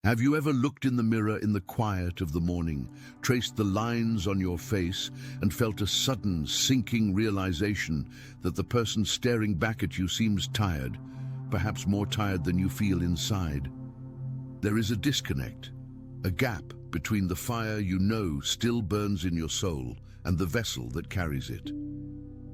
Have you ever looked in the mirror in the quiet of the morning, traced the lines on your face, and felt a sudden, sinking realization that the person staring back at you seems tired, perhaps more tired than you feel inside? There is a disconnect, a gap between the fire you know still burns in your soul and the vessel that carries it.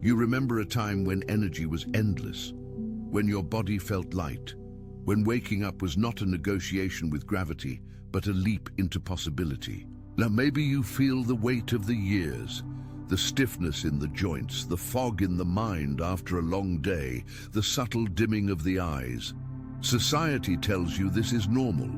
You remember a time when energy was endless, when your body felt light, when waking up was not a negotiation with gravity, but a leap into possibility. Now maybe you feel the weight of the years, the stiffness in the joints, the fog in the mind after a long day, the subtle dimming of the eyes. Society tells you this is normal.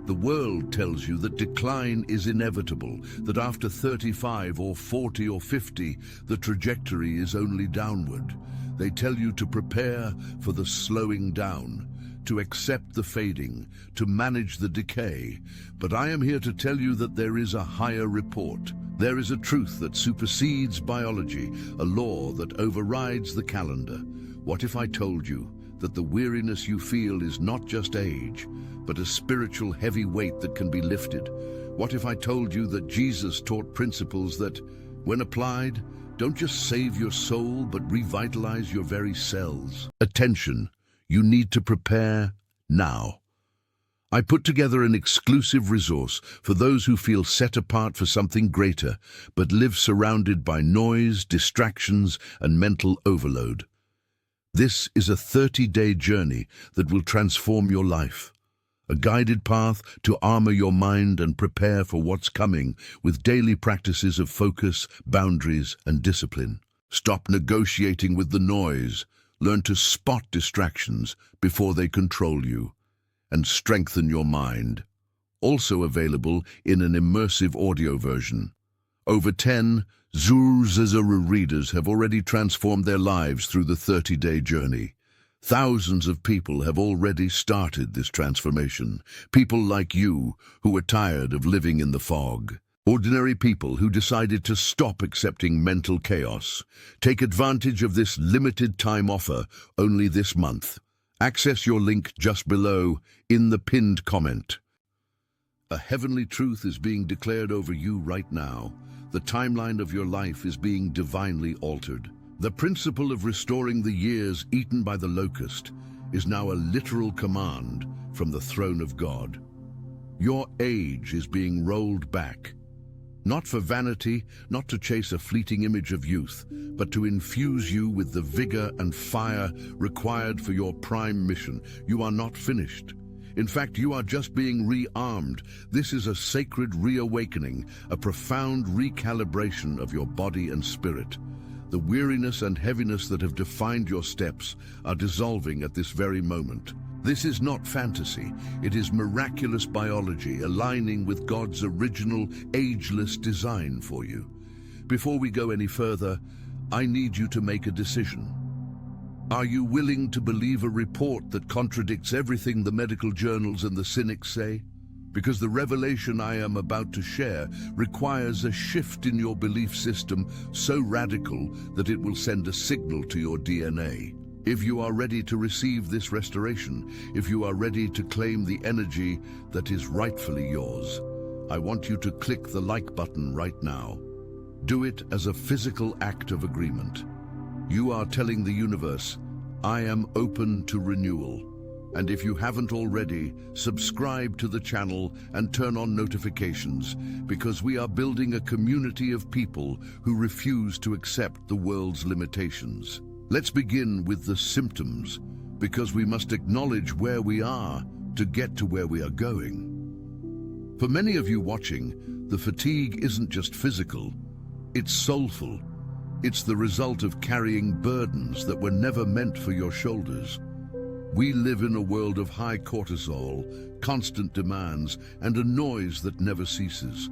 The world tells you that decline is inevitable, that after 35 or 40 or 50, the trajectory is only downward. They tell you to prepare for the slowing down, to accept the fading, to manage the decay. But I am here to tell you that there is a higher report. There is a truth that supersedes biology, a law that overrides the calendar. What if I told you that the weariness you feel is not just age, but a spiritual heavy weight that can be lifted? What if I told you that Jesus taught principles that, when applied, don't just save your soul, but revitalize your very cells? Attention. You need to prepare now. I put together an exclusive resource for those who feel set apart for something greater, but live surrounded by noise, distractions, and mental overload. This is a 30-day journey that will transform your life. A guided path to armor your mind and prepare for what's coming with daily practices of focus, boundaries, and discipline. Stop negotiating with the noise. Learn to spot distractions before they control you, and strengthen your mind. Also available in an immersive audio version. Over 10 Zuru readers have already transformed their lives through the 30-day journey. Thousands of people have already started this transformation. People like you who are tired of living in the fog. Ordinary people who decided to stop accepting mental chaos. Take advantage of this limited time offer only this month. Access your link just below in the pinned comment. A heavenly truth is being declared over you right now. The timeline of your life is being divinely altered. The principle of restoring the years eaten by the locust is now a literal command from the throne of God. Your age is being rolled back. Not for vanity, not to chase a fleeting image of youth, but to infuse you with the vigor and fire required for your prime mission. You are not finished. In fact, you are just being rearmed. This is a sacred reawakening, a profound recalibration of your body and spirit. The weariness and heaviness that have defined your steps are dissolving at this very moment. This is not fantasy, it is miraculous biology aligning with God's original, ageless design for you. Before we go any further, I need you to make a decision. Are you willing to believe a report that contradicts everything the medical journals and the cynics say? Because the revelation I am about to share requires a shift in your belief system so radical that it will send a signal to your DNA. If you are ready to receive this restoration, if you are ready to claim the energy that is rightfully yours, I want you to click the like button right now. Do it as a physical act of agreement. You are telling the universe, I am open to renewal. And if you haven't already, subscribe to the channel and turn on notifications, because we are building a community of people who refuse to accept the world's limitations. Let's begin with the symptoms, because we must acknowledge where we are to get to where we are going. For many of you watching, the fatigue isn't just physical, it's soulful. It's the result of carrying burdens that were never meant for your shoulders. We live in a world of high cortisol, constant demands, and a noise that never ceases.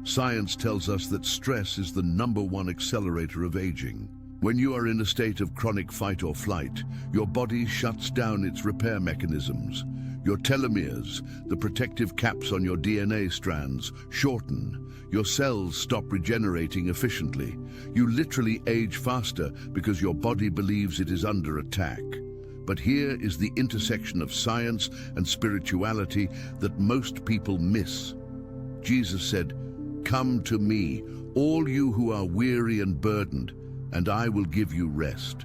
Science tells us that stress is the #1 accelerator of aging. When you are in a state of chronic fight or flight, your body shuts down its repair mechanisms. Your telomeres, the protective caps on your DNA strands, shorten. Your cells stop regenerating efficiently. You literally age faster because your body believes it is under attack. But here is the intersection of science and spirituality that most people miss. Jesus said, "Come to me, all you who are weary and burdened, and I will give you rest."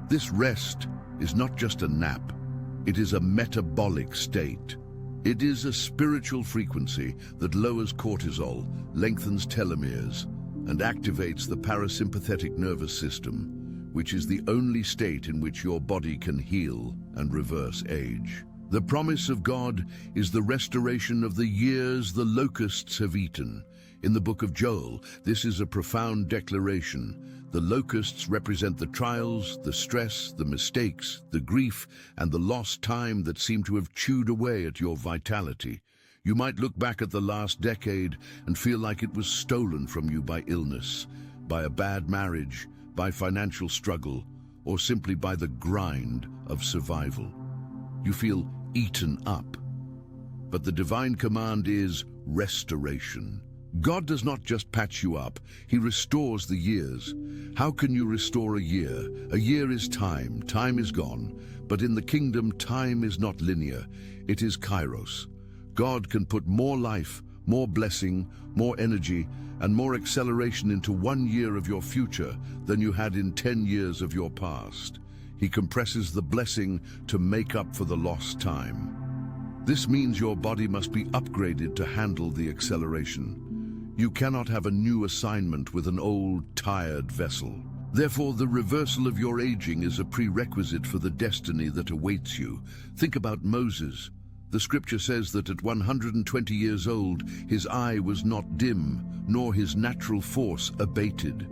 This rest is not just a nap, it is a metabolic state. It is a spiritual frequency that lowers cortisol, lengthens telomeres, and activates the parasympathetic nervous system, which is the only state in which your body can heal and reverse age. The promise of God is the restoration of the years the locusts have eaten. In the book of Joel, this is a profound declaration. The locusts represent the trials, the stress, the mistakes, the grief, and the lost time that seem to have chewed away at your vitality. You might look back at the last decade and feel like it was stolen from you by illness, by a bad marriage, by financial struggle, or simply by the grind of survival. You feel eaten up. But the divine command is restoration. God does not just patch you up, He restores the years. How can you restore a year? A year is time, time is gone. But in the kingdom, time is not linear, it is kairos. God can put more life, more blessing, more energy, and more acceleration into 1 year of your future than you had in 10 years of your past. He compresses the blessing to make up for the lost time. This means your body must be upgraded to handle the acceleration. You cannot have a new assignment with an old, tired vessel. Therefore, the reversal of your aging is a prerequisite for the destiny that awaits you. Think about Moses. The scripture says that at 120 years old, his eye was not dim, nor his natural force abated.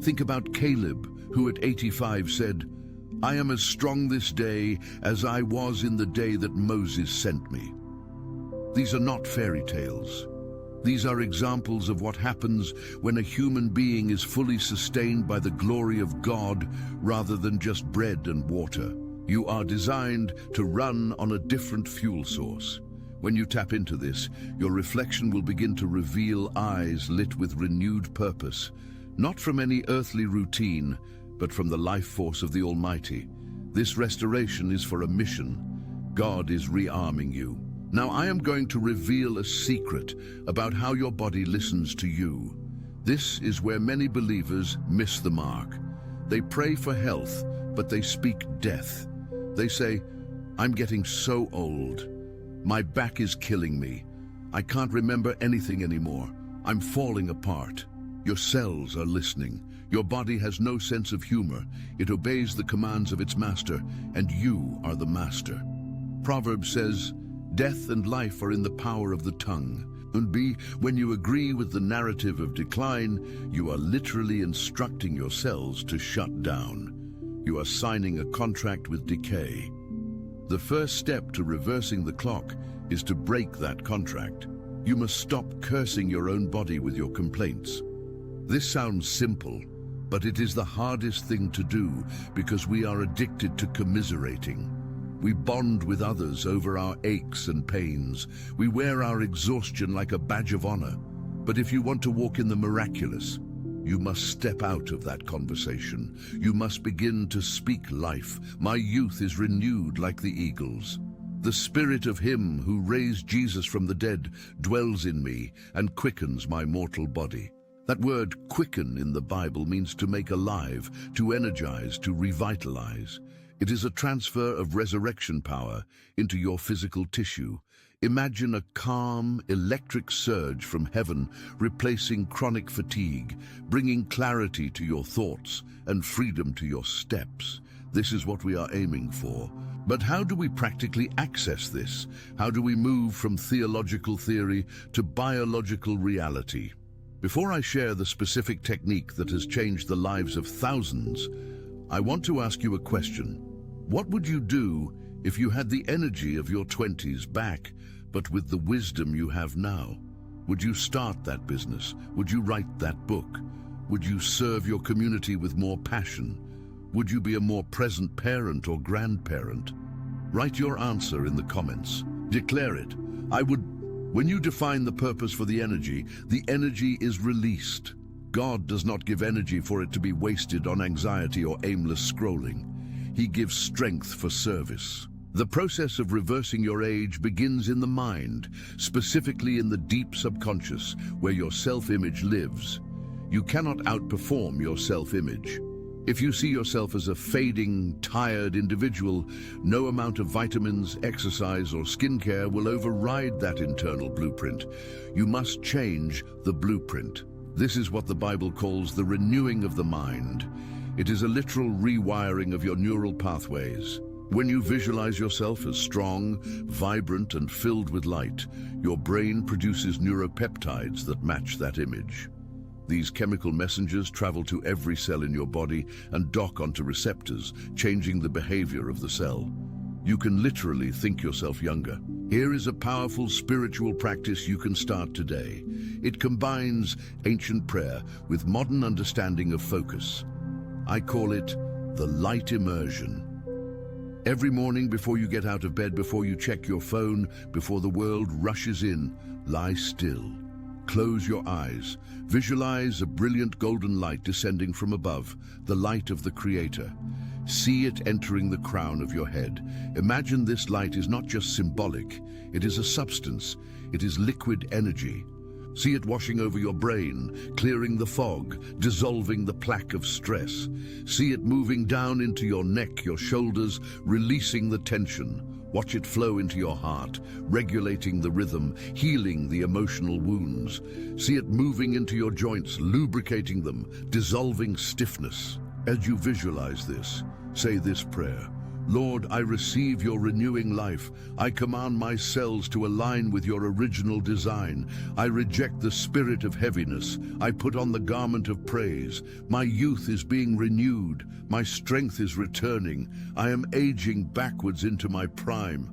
Think about Caleb, who at 85 said, "I am as strong this day as I was in the day that Moses sent me." These are not fairy tales. These are examples of what happens when a human being is fully sustained by the glory of God rather than just bread and water. You are designed to run on a different fuel source. When you tap into this, your reflection will begin to reveal eyes lit with renewed purpose, not from any earthly routine, but from the life force of the Almighty. This restoration is for a mission. God is rearming you. Now I am going to reveal a secret about how your body listens to you. This is where many believers miss the mark. They pray for health, but they speak death. They say, "I'm getting so old. My back is killing me. I can't remember anything anymore. I'm falling apart." Your cells are listening. Your body has no sense of humor. It obeys the commands of its master, and you are the master. Proverbs says, "Death and life are in the power of the tongue." And when you agree with the narrative of decline, you are literally instructing your cells to shut down. You are signing a contract with decay. The first step to reversing the clock is to break that contract. You must stop cursing your own body with your complaints. This sounds simple, but it is the hardest thing to do because we are addicted to commiserating. We bond with others over our aches and pains. We wear our exhaustion like a badge of honor. But if you want to walk in the miraculous, you must step out of that conversation. You must begin to speak life. My youth is renewed like the eagles. The spirit of him who raised Jesus from the dead dwells in me and quickens my mortal body. That word quicken in the Bible means to make alive, to energize, to revitalize. It is a transfer of resurrection power into your physical tissue. Imagine a calm, electric surge from heaven replacing chronic fatigue, bringing clarity to your thoughts and freedom to your steps. This is what we are aiming for. But how do we practically access this? How do we move from theological theory to biological reality? Before I share the specific technique that has changed the lives of thousands, I want to ask you a question. What would you do if you had the energy of your 20s back, but with the wisdom you have now? Would you start that business? Would you write that book? Would you serve your community with more passion? Would you be a more present parent or grandparent? Write your answer in the comments. Declare it. I would. When you define the purpose for the energy is released. God does not give energy for it to be wasted on anxiety or aimless scrolling. he gives strength for service. The process of reversing your age begins in the mind, specifically in the deep subconscious, where your self-image lives. You cannot outperform your self-image. If you see yourself as a fading, tired individual, no amount of vitamins, exercise, or skincare will override that internal blueprint. You must change the blueprint. This is what the Bible calls the renewing of the mind. It is a literal rewiring of your neural pathways. When you visualize yourself as strong, vibrant, and filled with light, your brain produces neuropeptides that match that image. These chemical messengers travel to every cell in your body and dock onto receptors, changing the behavior of the cell. You can literally think yourself younger. Here is a powerful spiritual practice you can start today. It combines ancient prayer with modern understanding of focus. I call it the light immersion. Every morning before you get out of bed, before you check your phone, before the world rushes in, lie still. Close your eyes. Visualize a brilliant golden light descending from above, the light of the Creator. See it entering the crown of your head. Imagine this light is not just symbolic, it is a substance. It is liquid energy. See it washing over your brain, clearing the fog, dissolving the plaque of stress. See it moving down into your neck, your shoulders, releasing the tension. Watch it flow into your heart, regulating the rhythm, healing the emotional wounds. See it moving into your joints, lubricating them, dissolving stiffness. As you visualize this, say this prayer. Lord, I receive your renewing life. I command my cells to align with your original design. I reject the spirit of heaviness. I put on the garment of praise. My youth is being renewed. My strength is returning. I am aging backwards into my prime.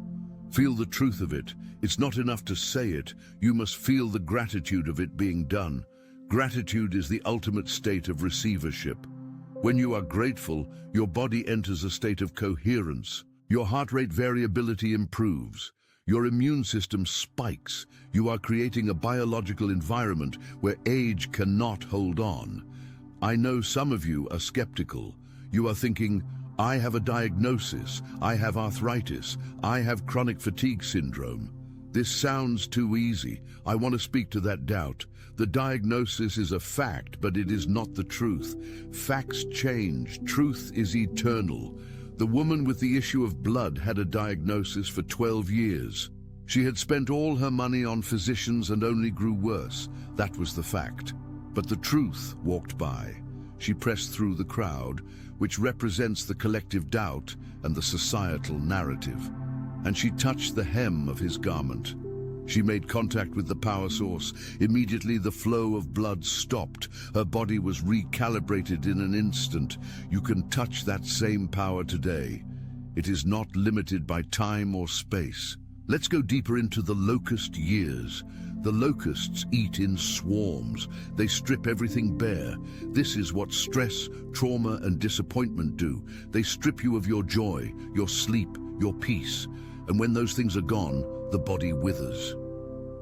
Feel the truth of it. It's not enough to say it. You must feel the gratitude of it being done. Gratitude is the ultimate state of receivership. When you are grateful, your body enters a state of coherence. Your heart rate variability improves. Your immune system spikes. You are creating a biological environment where age cannot hold on. I know some of you are skeptical. You are thinking, I have a diagnosis, I have arthritis, I have chronic fatigue syndrome. This sounds too easy. I want to speak to that doubt. The diagnosis is a fact, but it is not the truth. Facts change. Truth is eternal. The woman with the issue of blood had a diagnosis for 12 years. She had spent all her money on physicians and only grew worse. That was the fact. But the truth walked by. She pressed through the crowd, which represents the collective doubt and the societal narrative. And she touched the hem of his garment. She made contact with the power source. Immediately the flow of blood stopped. Her body was recalibrated in an instant. You can touch that same power today. It is not limited by time or space. Let's go deeper into the locust years. The locusts eat in swarms. They strip everything bare. This is what stress, trauma, and disappointment do. They strip you of your joy, your sleep, your peace. And when those things are gone, the body withers.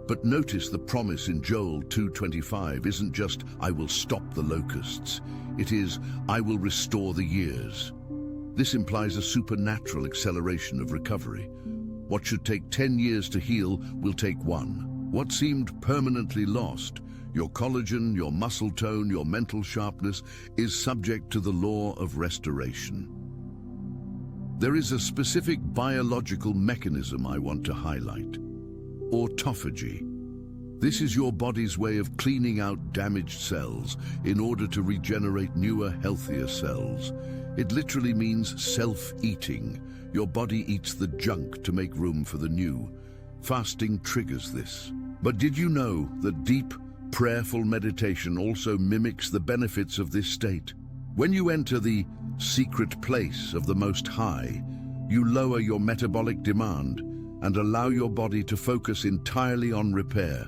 But notice the promise in Joel 2:25 isn't just, I will stop the locusts. It is, I will restore the years. This implies a supernatural acceleration of recovery. What should take 10 years to heal will take 1. What seemed permanently lost, your collagen, your muscle tone, your mental sharpness, is subject to the law of restoration. There is a specific biological mechanism I want to highlight. Autophagy. This is your body's way of cleaning out damaged cells in order to regenerate newer, healthier cells. It literally means self-eating. Your body eats the junk to make room for the new. Fasting triggers this. But did you know that deep, prayerful meditation also mimics the benefits of this state? When you enter the secret place of the Most High, you lower your metabolic demand and allow your body to focus entirely on repair.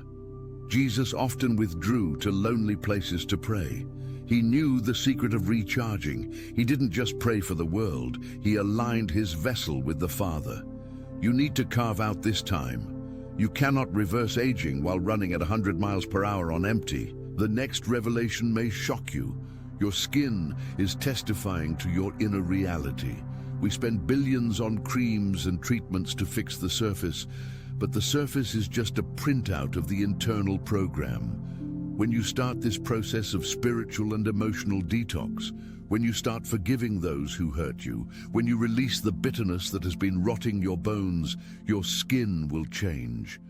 Jesus often withdrew to lonely places to pray. He knew the secret of recharging. He didn't just pray for the world, he aligned his vessel with the Father. You need to carve out this time. You cannot reverse aging while running at 100 miles per hour on empty. The next revelation may shock you. Your skin is testifying to your inner reality. We spend billions on creams and treatments to fix the surface, but the surface is just a printout of the internal program. When you start this process of spiritual and emotional detox, when you start forgiving those who hurt you, when you release the bitterness that has been rotting your bones, your skin will change.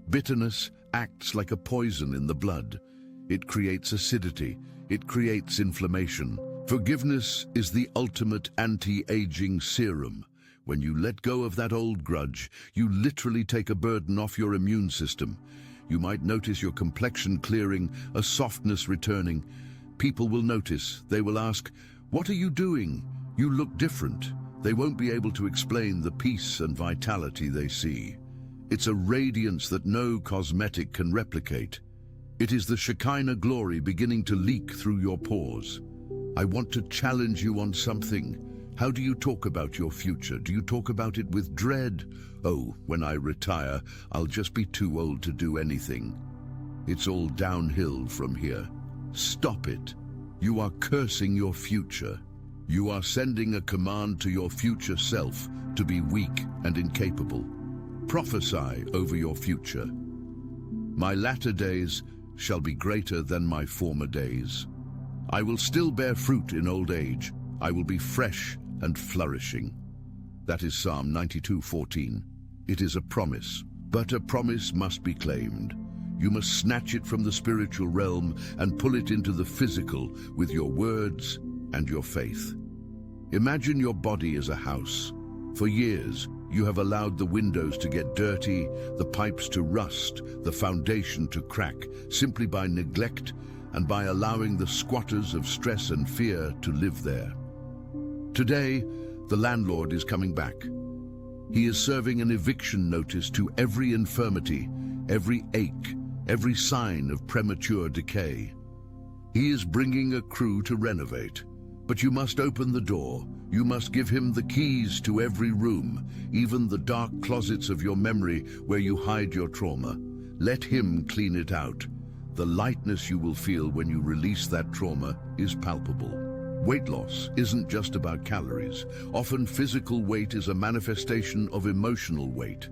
Bitterness acts like a poison in the blood. It creates acidity. It creates inflammation. Forgiveness is the ultimate anti-aging serum. When you let go of that old grudge, you literally take a burden off your immune system. You might notice your complexion clearing, a softness returning. People will notice. They will ask, "What are you doing? You look different." They won't be able to explain the peace and vitality they see. It's a radiance that no cosmetic can replicate. It is the Shekinah glory beginning to leak through your pores. I want to challenge you on something. How do you talk about your future? Do you talk about it with dread? "Oh, when I retire, I'll just be too old to do anything. It's all downhill from here." Stop it. You are cursing your future. You are sending a command to your future self to be weak and incapable. Prophesy over your future. "My latter days shall be greater than my former days. I will still bear fruit in old age. I will be fresh and flourishing." That is Psalm 92:14. It is a promise, but a promise must be claimed. You must snatch it from the spiritual realm and pull it into the physical with your words and your faith. Imagine your body as a house. For years, you have allowed the windows to get dirty, the pipes to rust, the foundation to crack, simply by neglect and by allowing the squatters of stress and fear to live there. Today, the landlord is coming back. He is serving an eviction notice to every infirmity, every ache, every sign of premature decay. He is bringing a crew to renovate, but you must open the door. You must give him the keys to every room, even the dark closets of your memory where you hide your trauma. Let him clean it out. The lightness you will feel when you release that trauma is palpable. Weight loss isn't just about calories. Often physical weight is a manifestation of emotional weight.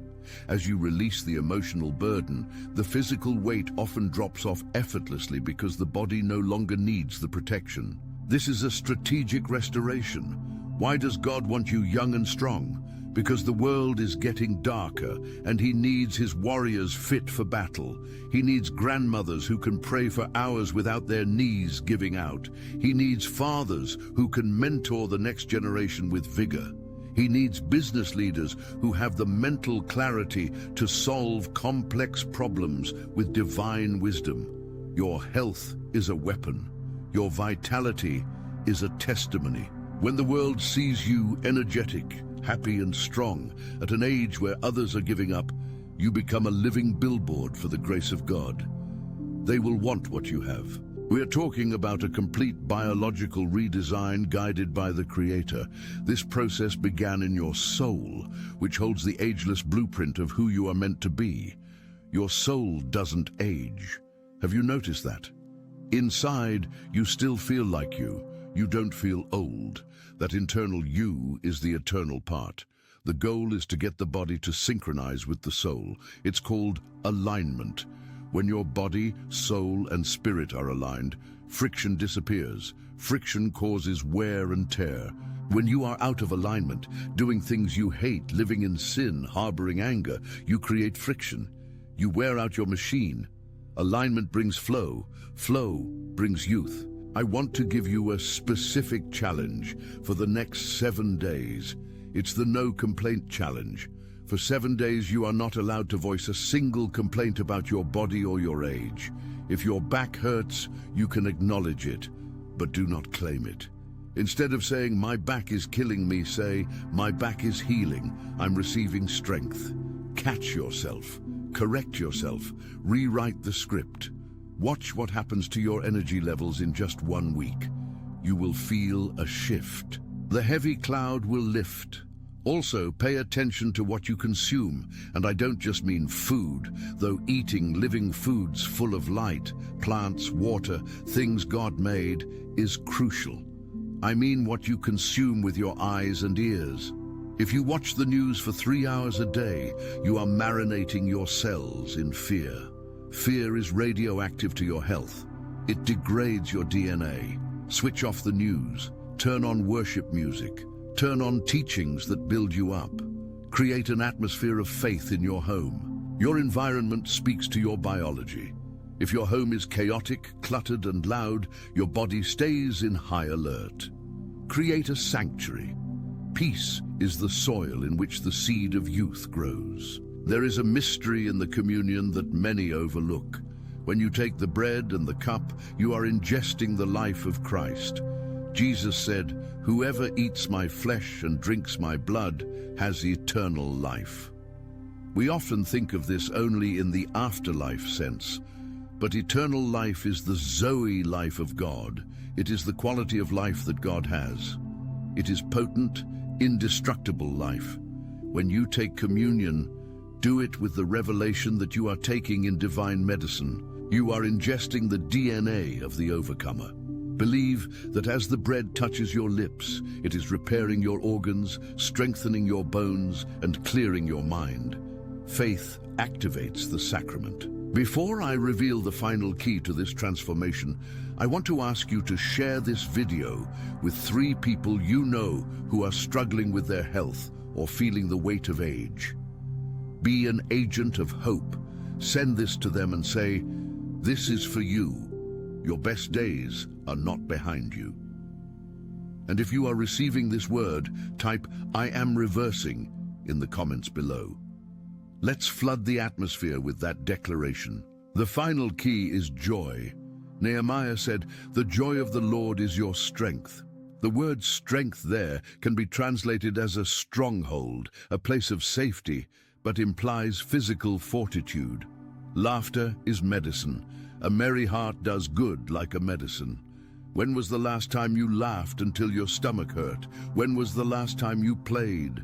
As you release the emotional burden, the physical weight often drops off effortlessly because the body no longer needs the protection. This is a strategic restoration. Why does God want you young and strong? Because the world is getting darker and he needs his warriors fit for battle. He needs grandmothers who can pray for hours without their knees giving out. He needs fathers who can mentor the next generation with vigor. He needs business leaders who have the mental clarity to solve complex problems with divine wisdom. Your health is a weapon. Your vitality is a testimony. When the world sees you energetic, happy and strong, at an age where others are giving up, you become a living billboard for the grace of God. They will want what you have. We are talking about a complete biological redesign guided by the Creator. This process began in your soul, which holds the ageless blueprint of who you are meant to be. Your soul doesn't age. Have you noticed that? Inside, you still feel like you. You don't feel old. That internal you is the eternal part. The goal is to get the body to synchronize with the soul. It's called alignment. When your body, soul, and spirit are aligned, friction disappears. Friction causes wear and tear. When you are out of alignment, doing things you hate, living in sin, harboring anger, you create friction. You wear out your machine. Alignment brings flow. Flow brings youth. I want to give you a specific challenge for the next 7 days. It's the No Complaint Challenge. For 7 days, you are not allowed to voice a single complaint about your body or your age. If your back hurts, you can acknowledge it, but do not claim it. Instead of saying, "My back is killing me," say, "My back is healing. I'm receiving strength." Catch yourself. Correct yourself. Rewrite the script. Watch what happens to your energy levels in just 1 week. You will feel a shift. The heavy cloud will lift. Also, pay attention to what you consume, and I don't just mean food, though eating living foods full of light, plants, water, things God made, is crucial. I mean what you consume with your eyes and ears. If you watch the news for 3 hours a day, you are marinating your cells in fear. Fear is radioactive to your health. It degrades your DNA. Switch off the news. Turn on worship music. Turn on teachings that build you up. Create an atmosphere of faith in your home. Your environment speaks to your biology. If your home is chaotic, cluttered, and loud, your body stays in high alert. Create a sanctuary. Peace is the soil in which the seed of youth grows. There is a mystery in the communion that many overlook. When you take the bread and the cup, you are ingesting the life of Christ. Jesus said, "Whoever eats my flesh and drinks my blood has eternal life." We often think of this only in the afterlife sense, but eternal life is the Zoe life of God. It is the quality of life that God has. It is potent, indestructible life. When you take communion, do it with the revelation that you are taking in divine medicine. You are ingesting the DNA of the overcomer. Believe that as the bread touches your lips, it is repairing your organs, strengthening your bones, and clearing your mind. Faith activates the sacrament. Before I reveal the final key to this transformation, I want to ask you to share this video with 3 people you know who are struggling with their health or feeling the weight of age. Be an agent of hope. Send this to them and say, "This is for you. Your best days are not behind you." And if you are receiving this word, type "I am reversing" in the comments below. Let's flood the atmosphere with that declaration. The final key is joy. Nehemiah said, "The joy of the Lord is your strength." The word strength there can be translated as a stronghold, a place of safety, but implies physical fortitude. Laughter is medicine. A merry heart does good like a medicine. When was the last time you laughed until your stomach hurt? When was the last time you played?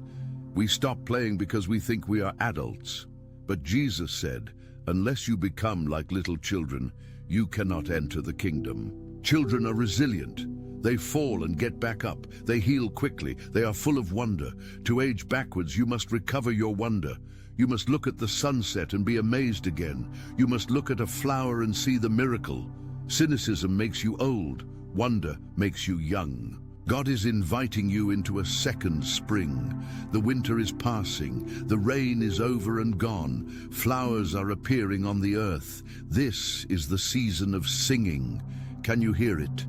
We stop playing because we think we are adults. But Jesus said, "Unless you become like little children, you cannot enter the kingdom." Children are resilient. They fall and get back up. They heal quickly. They are full of wonder. To age backwards, you must recover your wonder. You must look at the sunset and be amazed again. You must look at a flower and see the miracle. Cynicism makes you old. Wonder makes you young. God is inviting you into a second spring. The winter is passing. The rain is over and gone. Flowers are appearing on the earth. This is the season of singing. Can you hear it?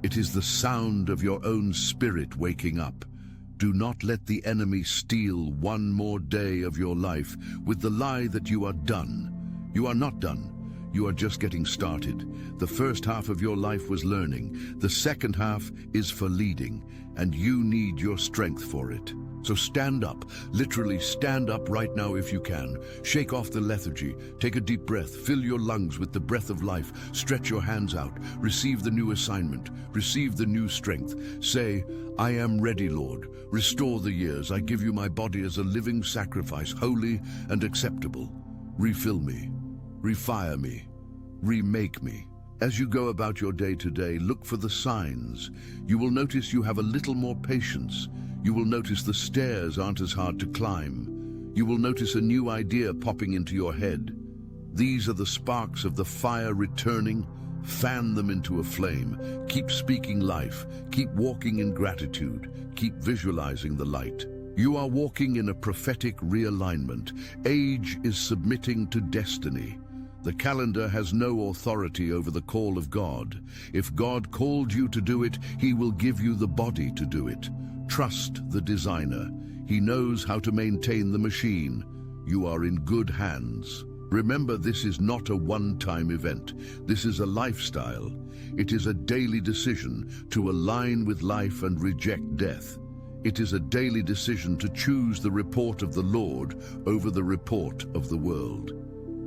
It is the sound of your own spirit waking up. Do not let the enemy steal one more day of your life with the lie that you are done. You are not done. You are just getting started. The first half of your life was learning. The second half is for leading, and you need your strength for it. So stand up, literally stand up right now if you can. Shake off the lethargy, take a deep breath, fill your lungs with the breath of life, stretch your hands out, receive the new assignment, receive the new strength. Say, "I am ready, Lord. Restore the years. I give you my body as a living sacrifice, holy and acceptable. Refill me, refire me, remake me." As you go about your day to day, look for the signs. You will notice you have a little more patience. You will notice the stairs aren't as hard to climb. You will notice a new idea popping into your head. These are the sparks of the fire returning. Fan them into a flame. Keep speaking life. Keep walking in gratitude. Keep visualizing the light. You are walking in a prophetic realignment. Age is submitting to destiny. The calendar has no authority over the call of God. If God called you to do it, He will give you the body to do it. Trust the designer. He knows how to maintain the machine. You are in good hands. Remember, this is not a one-time event. This is a lifestyle. It is a daily decision to align with life and reject death. It is a daily decision to choose the report of the Lord over the report of the world.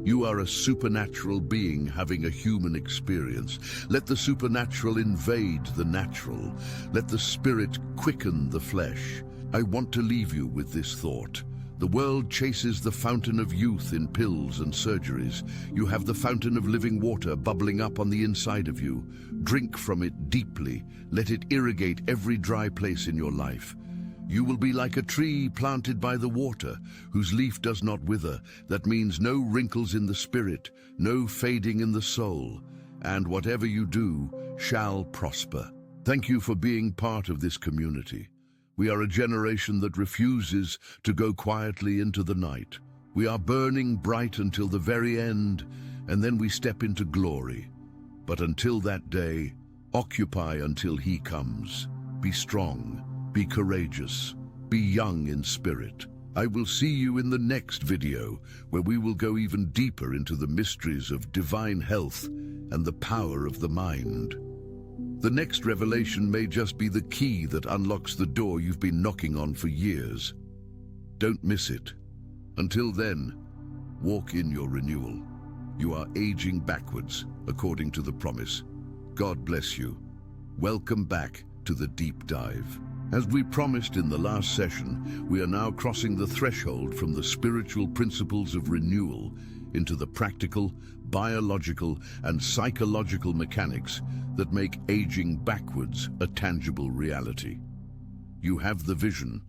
You are a supernatural being having a human experience. Let the supernatural invade the natural. Let the spirit quicken the flesh. I want to leave you with this thought. The world chases the fountain of youth in pills and surgeries. You have the fountain of living water bubbling up on the inside of you. Drink from it deeply. Let it irrigate every dry place in your life. You will be like a tree planted by the water, whose leaf does not wither. That means no wrinkles in the spirit, no fading in the soul, and whatever you do shall prosper. Thank you for being part of this community. We are a generation that refuses to go quietly into the night. We are burning bright until the very end, and then we step into glory. But until that day, occupy until he comes. Be strong, be courageous, be young in spirit. I will see you in the next video, where we will go even deeper into the mysteries of divine health and the power of the mind. The next revelation may just be the key that unlocks the door you've been knocking on for years. Don't miss it. Until then, walk in your renewal. You are aging backwards, according to the promise. God bless you. Welcome back to the deep dive. As we promised in the last session, we are now crossing the threshold from the spiritual principles of renewal into the practical, biological, and psychological mechanics that make aging backwards a tangible reality. You have the vision.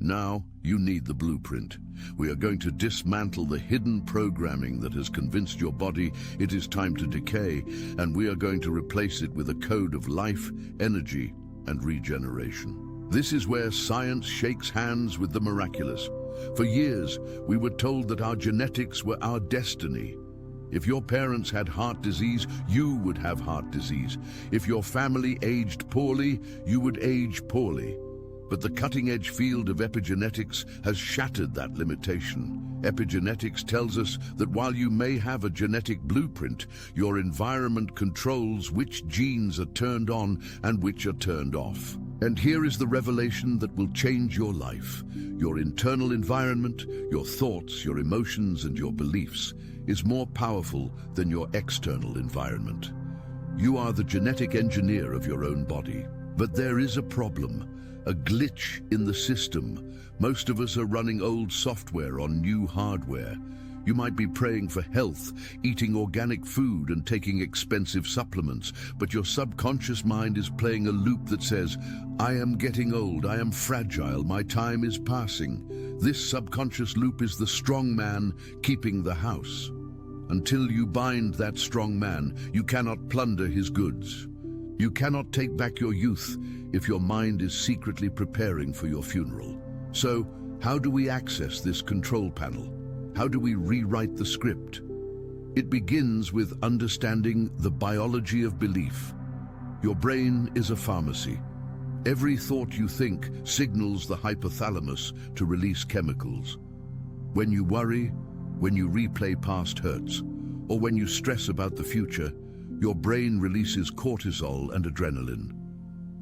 Now you need the blueprint. We are going to dismantle the hidden programming that has convinced your body it is time to decay, and we are going to replace it with a code of life, energy, and regeneration. This is where science shakes hands with the miraculous. For years, we were told that our genetics were our destiny. If your parents had heart disease, you would have heart disease. If your family aged poorly, you would age poorly. But the cutting-edge field of epigenetics has shattered that limitation. Epigenetics tells us that while you may have a genetic blueprint, your environment controls which genes are turned on and which are turned off. And here is the revelation that will change your life. Your internal environment, your thoughts, your emotions, and your beliefs is more powerful than your external environment. You are the genetic engineer of your own body. But there is a problem, a glitch in the system. Most of us are running old software on new hardware. You might be praying for health, eating organic food and taking expensive supplements, but your subconscious mind is playing a loop that says, I am getting old, I am fragile, my time is passing. This subconscious loop is the strong man keeping the house. Until you bind that strong man, you cannot plunder his goods. You cannot take back your youth if your mind is secretly preparing for your funeral. So, how do we access this control panel? How do we rewrite the script? It begins with understanding the biology of belief. Your brain is a pharmacy. Every thought you think signals the hypothalamus to release chemicals. When you worry, when you replay past hurts, or when you stress about the future, your brain releases cortisol and adrenaline.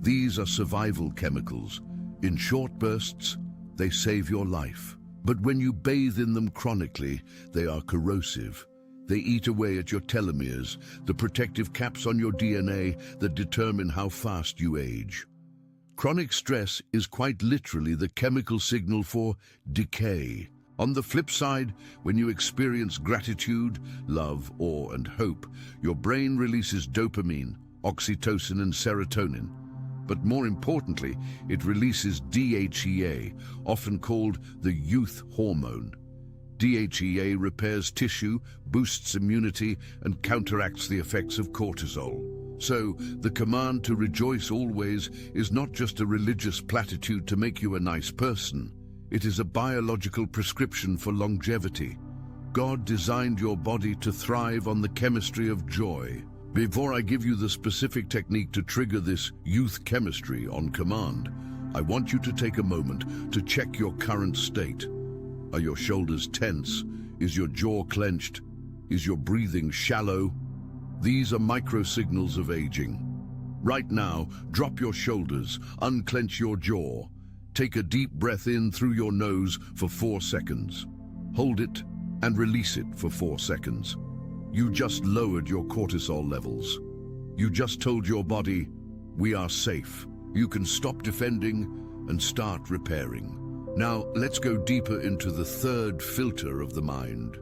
These are survival chemicals. In short bursts, they save your life. But when you bathe in them chronically, they are corrosive. They eat away at your telomeres, the protective caps on your DNA that determine how fast you age. Chronic stress is quite literally the chemical signal for decay. On the flip side, when you experience gratitude, love, awe, and hope, your brain releases dopamine, oxytocin, and serotonin. But more importantly, it releases DHEA, often called the youth hormone. DHEA repairs tissue, boosts immunity, and counteracts the effects of cortisol. So, the command to rejoice always is not just a religious platitude to make you a nice person. It is a biological prescription for longevity. God designed your body to thrive on the chemistry of joy. Before I give you the specific technique to trigger this youth chemistry on command, I want you to take a moment to check your current state. Are your shoulders tense? Is your jaw clenched? Is your breathing shallow? These are micro-signals of aging. Right now, drop your shoulders, unclench your jaw. Take a deep breath in through your nose for 4 seconds. Hold it and release it for 4 seconds. You just lowered your cortisol levels. You just told your body, we are safe. You can stop defending and start repairing. Now, let's go deeper into the third filter of the mind,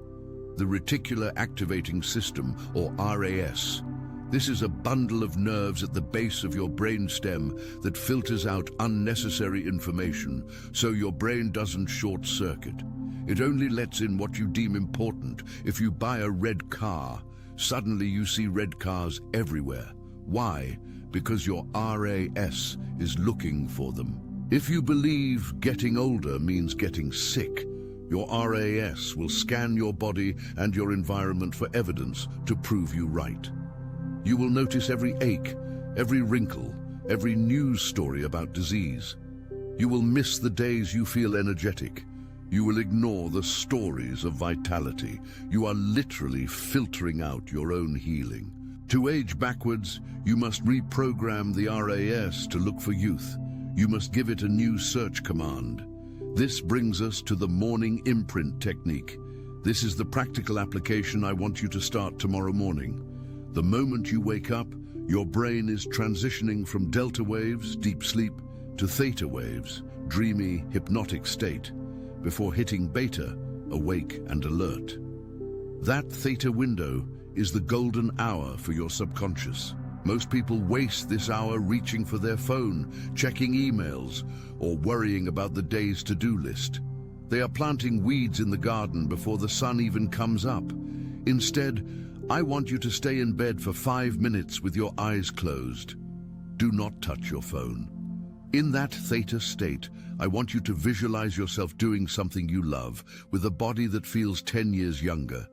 the reticular activating system, or RAS. This is a bundle of nerves at the base of your brainstem that filters out unnecessary information so your brain doesn't short-circuit. It only lets in what you deem important. If you buy a red car, suddenly you see red cars everywhere. Why? Because your RAS is looking for them. If you believe getting older means getting sick, your RAS will scan your body and your environment for evidence to prove you right. You will notice every ache, every wrinkle, every news story about disease. You will miss the days you feel energetic. You will ignore the stories of vitality. You are literally filtering out your own healing. To age backwards, you must reprogram the RAS to look for youth. You must give it a new search command. This brings us to the morning imprint technique. This is the practical application I want you to start tomorrow morning. The moment you wake up, your brain is transitioning from delta waves, deep sleep, to theta waves, dreamy, hypnotic state, before hitting beta, awake and alert. That theta window is the golden hour for your subconscious. Most people waste this hour reaching for their phone, checking emails, or worrying about the day's to-do list. They are planting weeds in the garden before the sun even comes up. Instead, I want you to stay in bed for 5 minutes with your eyes closed. Do not touch your phone. In that theta state, I want you to visualize yourself doing something you love with a body that feels 10 years younger.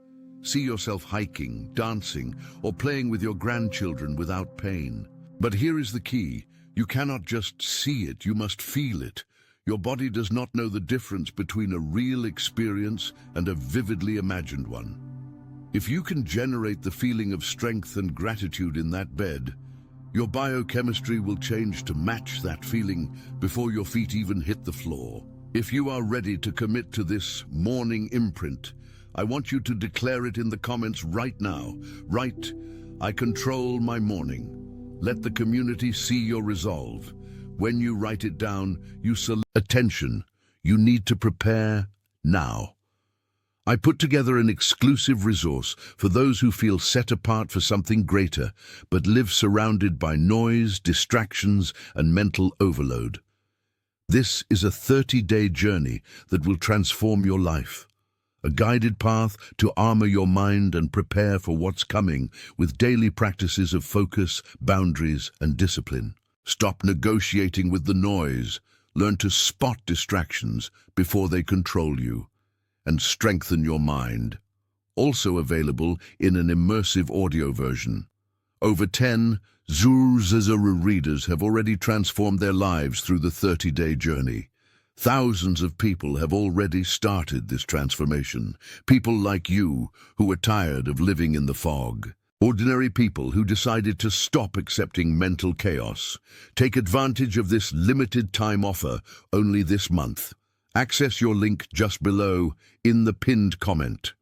See yourself hiking, dancing, or playing with your grandchildren without pain. But here is the key. You cannot just see it, you must feel it. Your body does not know the difference between a real experience and a vividly imagined one. If you can generate the feeling of strength and gratitude in that bed, your biochemistry will change to match that feeling before your feet even hit the floor. If you are ready to commit to this morning imprint, I want you to declare it in the comments right now. Write, "I control my morning." Let the community see your resolve. When you write it down, you select attention. You need to prepare now. I put together an exclusive resource for those who feel set apart for something greater, but live surrounded by noise, distractions, and mental overload. This is a 30-day journey that will transform your life. A guided path to armor your mind and prepare for what's coming with daily practices of focus, boundaries, and discipline. Stop negotiating with the noise. Learn to spot distractions before they control you, and strengthen your mind. Also available in an immersive audio version. Over 10 Zuru readers have already transformed their lives through the 30-day journey. Thousands of people have already started this transformation. People like you who are tired of living in the fog. Ordinary people who decided to stop accepting mental chaos. Take advantage of this limited time offer only this month. Access your link just below in the pinned comment.